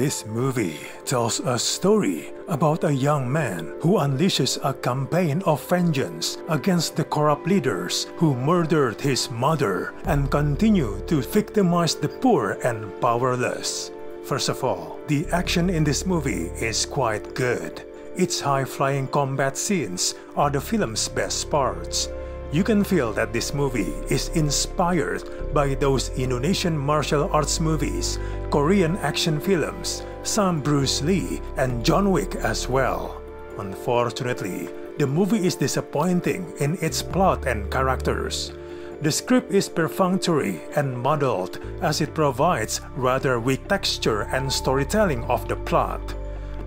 This movie tells a story about a young man who unleashes a campaign of vengeance against the corrupt leaders who murdered his mother and continue to victimize the poor and powerless. First of all, the action in this movie is quite good. Its high-flying combat scenes are the film's best parts. You can feel that this movie is inspired by those Indonesian martial arts movies, Korean action films, some Bruce Lee and John Wick as well. Unfortunately, the movie is disappointing in its plot and characters. The script is perfunctory and muddled as it provides rather weak texture and storytelling of the plot.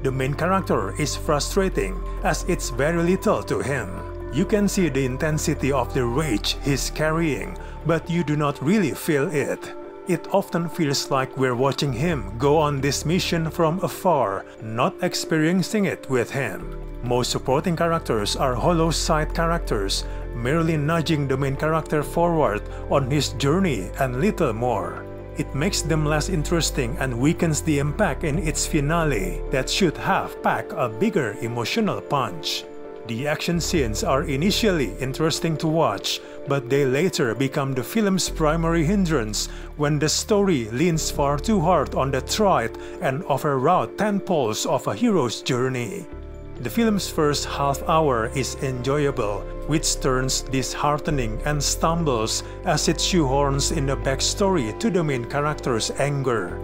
The main character is frustrating as it's very little to him. You can see the intensity of the rage he's carrying, but you do not really feel it. It often feels like we're watching him go on this mission from afar, not experiencing it with him. Most supporting characters are hollow side characters, merely nudging the main character forward on his journey and little more. It makes them less interesting and weakens the impact in its finale that should have packed a bigger emotional punch. The action scenes are initially interesting to watch, but they later become the film's primary hindrance when the story leans far too hard on the trite and overwrought tentpoles of a hero's journey. The film's first half hour is enjoyable, which turns disheartening and stumbles as it shoehorns in the backstory to the main character's anger.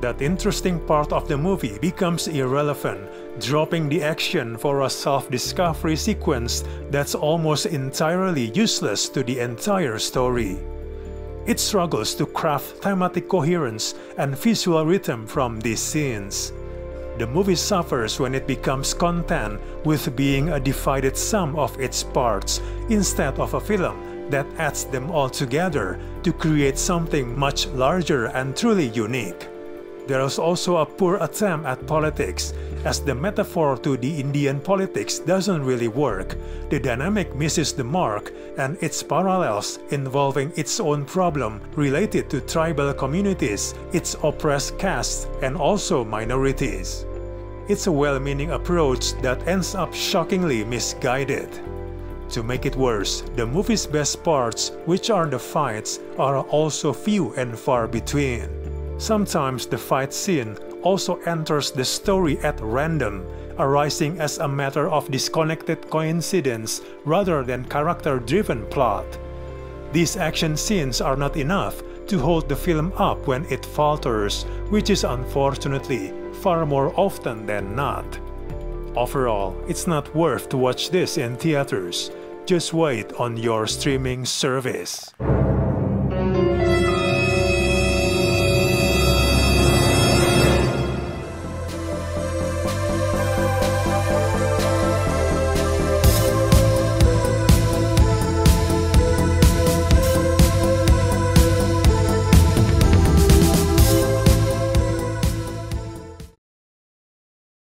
That interesting part of the movie becomes irrelevant, dropping the action for a self-discovery sequence that's almost entirely useless to the entire story. It struggles to craft thematic coherence and visual rhythm from these scenes. The movie suffers when it becomes content with being a divided sum of its parts instead of a film that adds them all together to create something much larger and truly unique. There is also a poor attempt at politics, as the metaphor to the Indian politics doesn't really work. The dynamic misses the mark, and its parallels involving its own problem related to tribal communities, its oppressed castes, and also minorities. It's a well-meaning approach that ends up shockingly misguided. To make it worse, the movie's best parts, which are the fights, are also few and far between. Sometimes the fight scene also enters the story at random, arising as a matter of disconnected coincidence rather than character-driven plot. These action scenes are not enough to hold the film up when it falters, which is unfortunately far more often than not. Overall, it's not worth to watch this in theaters. Just wait on your streaming service.